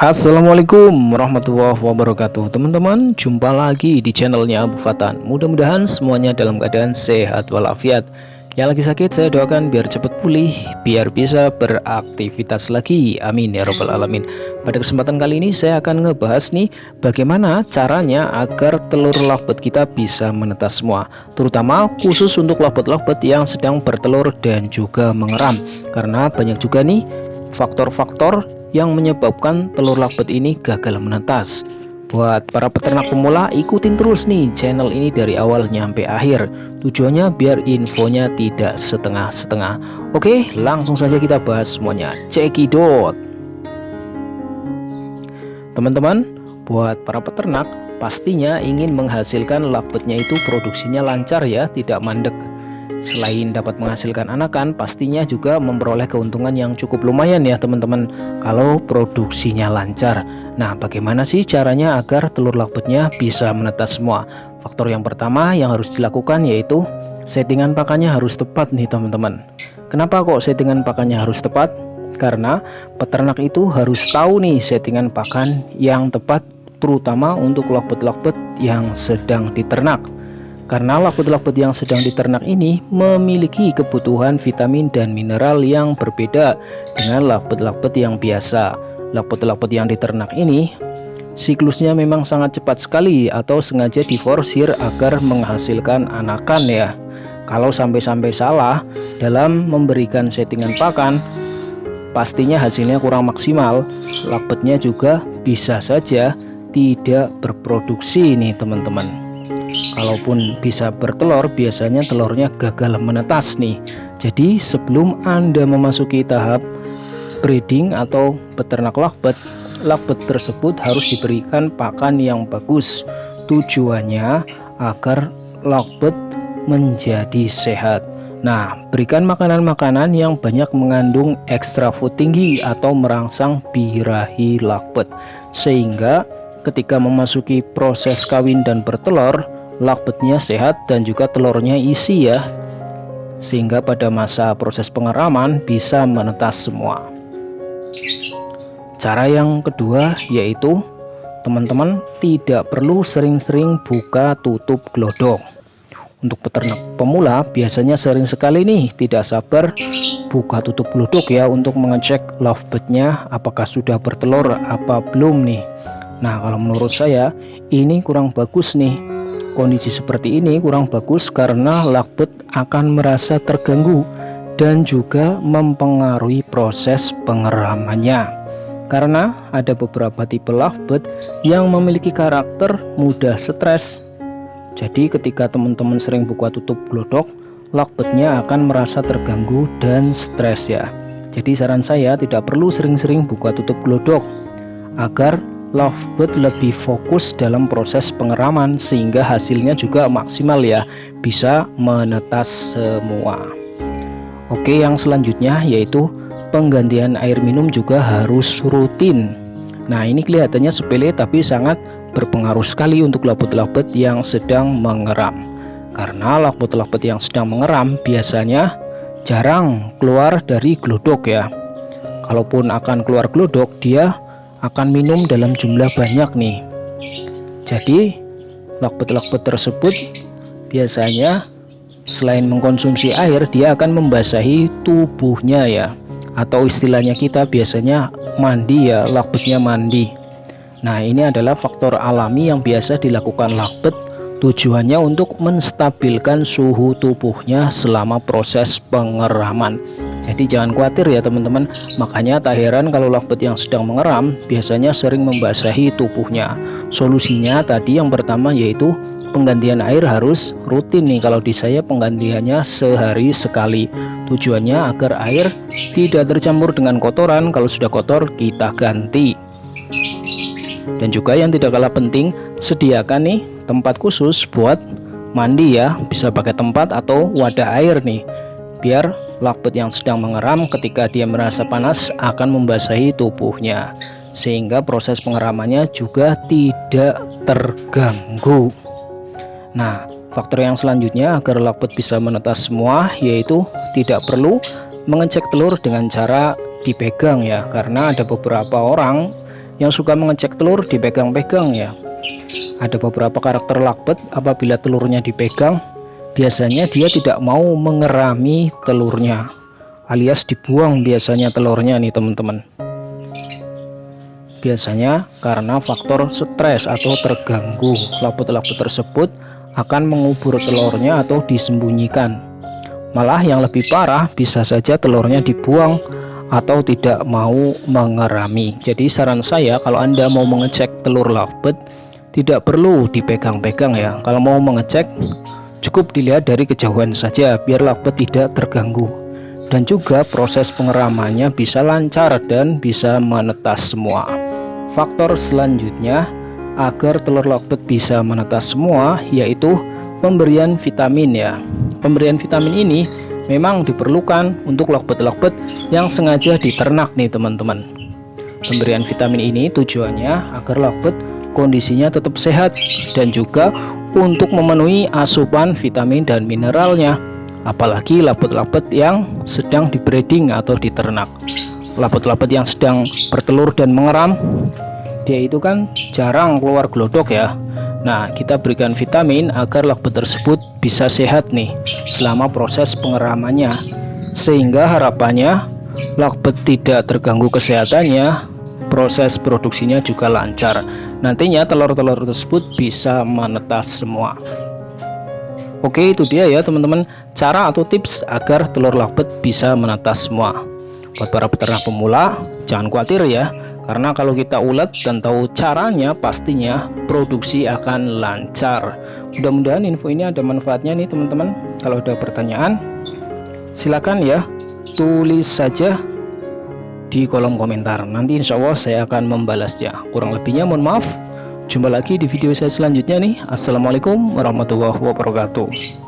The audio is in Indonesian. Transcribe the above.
Assalamualaikum warahmatullahi wabarakatuh. Teman-teman, jumpa lagi di channelnya Abu Fatan. Mudah-mudahan semuanya dalam keadaan sehat walafiat. Yang lagi sakit saya doakan biar cepat pulih, biar bisa beraktivitas lagi, amin ya robbal alamin. Pada kesempatan kali ini saya akan ngebahas nih bagaimana caranya agar telur lovebird kita bisa menetas semua, terutama khusus untuk lovebird yang sedang bertelur dan juga mengeram. Karena banyak juga nih faktor-faktor yang menyebabkan telur lovebird ini gagal menetas. Buat para peternak pemula, ikutin terus nih channel ini dari awal nyampe akhir. Tujuannya biar infonya tidak setengah-setengah. Oke, langsung saja kita bahas semuanya. Cekidot. Teman-teman, buat para peternak pastinya ingin menghasilkan lovebird-nya itu produksinya lancar ya, tidak mandek. Selain dapat menghasilkan anakan, pastinya juga memperoleh keuntungan yang cukup lumayan ya teman-teman kalau produksinya lancar. Nah, bagaimana sih caranya agar telur lovebird-nya bisa menetas semua? Faktor yang pertama yang harus dilakukan yaitu settingan pakannya harus tepat nih teman-teman. Kenapa kok settingan pakannya harus tepat? Karena peternak itu harus tahu nih settingan pakan yang tepat, terutama untuk lovebird yang sedang diternak. Karena lovebird yang sedang diternak ini memiliki kebutuhan vitamin dan mineral yang berbeda dengan lovebird yang biasa. Lovebird yang diternak ini siklusnya memang sangat cepat sekali atau sengaja diforsir agar menghasilkan anakan ya. Kalau sampai-sampai salah dalam memberikan settingan pakan, pastinya hasilnya kurang maksimal. Lovebird-nya juga bisa saja tidak berproduksi nih teman-teman. Kalaupun bisa bertelur, biasanya telurnya gagal menetas nih. Jadi sebelum Anda memasuki tahap breeding atau beternak lovebird tersebut harus diberikan pakan yang bagus. Tujuannya agar lovebird menjadi sehat. Nah, berikan makanan-makanan yang banyak mengandung ekstra food tinggi atau merangsang birahi lovebird, sehingga ketika memasuki proses kawin dan bertelur, lovebird-nya sehat dan juga telurnya isi ya, sehingga pada masa proses pengeraman bisa menetas semua. Cara yang kedua yaitu teman-teman tidak perlu sering-sering buka tutup glodok. Untuk peternak pemula biasanya sering sekali nih tidak sabar buka tutup glodok ya untuk mengecek lovebird-nya apakah sudah bertelur apa belum nih. Nah, kalau menurut saya ini kurang bagus nih. Kondisi seperti ini kurang bagus karena lovebird akan merasa terganggu dan juga mempengaruhi proses pengeramannya. Karena ada beberapa tipe lovebird yang memiliki karakter mudah stres. Jadi ketika teman-teman sering buka tutup glodok, lovebird-nya akan merasa terganggu dan stres ya. Jadi saran saya tidak perlu sering-sering buka tutup glodok agar lovebird lebih fokus dalam proses pengeraman sehingga hasilnya juga maksimal ya, bisa menetas semua. Oke, yang selanjutnya yaitu penggantian air minum juga harus rutin. Nah, ini kelihatannya sepele tapi sangat berpengaruh sekali untuk lovebird yang sedang mengeram. Karena lovebird yang sedang mengeram biasanya jarang keluar dari glodok ya. Kalaupun akan keluar glodok, dia akan minum dalam jumlah banyak nih. Jadi lovebird tersebut biasanya selain mengkonsumsi air, dia akan membasahi tubuhnya ya, atau istilahnya kita biasanya mandi ya, lovebird-nya mandi. Nah, ini adalah faktor alami yang biasa dilakukan lovebird, tujuannya untuk menstabilkan suhu tubuhnya selama proses pengeraman. Jadi jangan khawatir ya teman-teman. Makanya tak heran kalau lovebird yang sedang mengeram biasanya sering membasahi tubuhnya. Solusinya tadi yang pertama yaitu penggantian air harus rutin nih. Kalau di saya penggantiannya sehari sekali. Tujuannya agar air tidak tercampur dengan kotoran. Kalau sudah kotor kita ganti. Dan juga yang tidak kalah penting, sediakan nih tempat khusus buat mandi ya. Bisa pakai tempat atau wadah air nih, biar lovebird yang sedang mengeram ketika dia merasa panas akan membasahi tubuhnya, sehingga proses pengeramannya juga tidak terganggu. Nah, faktor yang selanjutnya agar lovebird bisa menetas semua yaitu tidak perlu mengecek telur dengan cara dipegang ya, karena ada beberapa orang yang suka mengecek telur dipegang-pegang ya. Ada beberapa karakter lakbet apabila telurnya dipegang, biasanya dia tidak mau mengerami telurnya, alias dibuang biasanya telurnya nih teman-teman. Biasanya karena faktor stres atau terganggu, lakbet-lakbet tersebut akan mengubur telurnya atau disembunyikan. Malah yang lebih parah, bisa saja telurnya dibuang atau tidak mau mengerami. Jadi saran saya, kalau Anda mau mengecek telur lakbet, tidak perlu dipegang-pegang ya. Kalau mau mengecek, cukup dilihat dari kejauhan saja biar lakbet tidak terganggu. Dan juga proses pengeramannya bisa lancar dan bisa menetas semua. Faktor selanjutnya agar telur lakbet bisa menetas semua yaitu pemberian vitamin ya. Pemberian vitamin ini memang diperlukan untuk lakbet-lakbet yang sengaja diternak nih teman-teman. Pemberian vitamin ini tujuannya agar lakbet kondisinya tetap sehat dan juga untuk memenuhi asupan vitamin dan mineralnya. Apalagi lakbet-lakbet yang sedang dibreeding atau diternak. Lakbet-lakbet yang sedang bertelur dan mengeram, dia itu kan jarang keluar glodok ya. Nah, kita berikan vitamin agar lakbet tersebut bisa sehat nih selama proses pengeramannya, sehingga harapannya lakbet tidak terganggu kesehatannya, proses produksinya juga lancar. Nantinya telur-telur tersebut bisa menetas semua. Oke, itu dia ya teman-teman, cara atau tips agar telur lakbet bisa menetas semua. Buat para peternak pemula, jangan khawatir ya, karena kalau kita ulet dan tahu caranya, pastinya produksi akan lancar. Mudah-mudahan info ini ada manfaatnya nih teman-teman. Kalau ada pertanyaan, silakan ya tulis saja di kolom komentar. Nanti insya Allah saya akan membalasnya. Kurang lebihnya mohon maaf. Jumpa lagi di video saya selanjutnya nih. Assalamualaikum warahmatullahi wabarakatuh.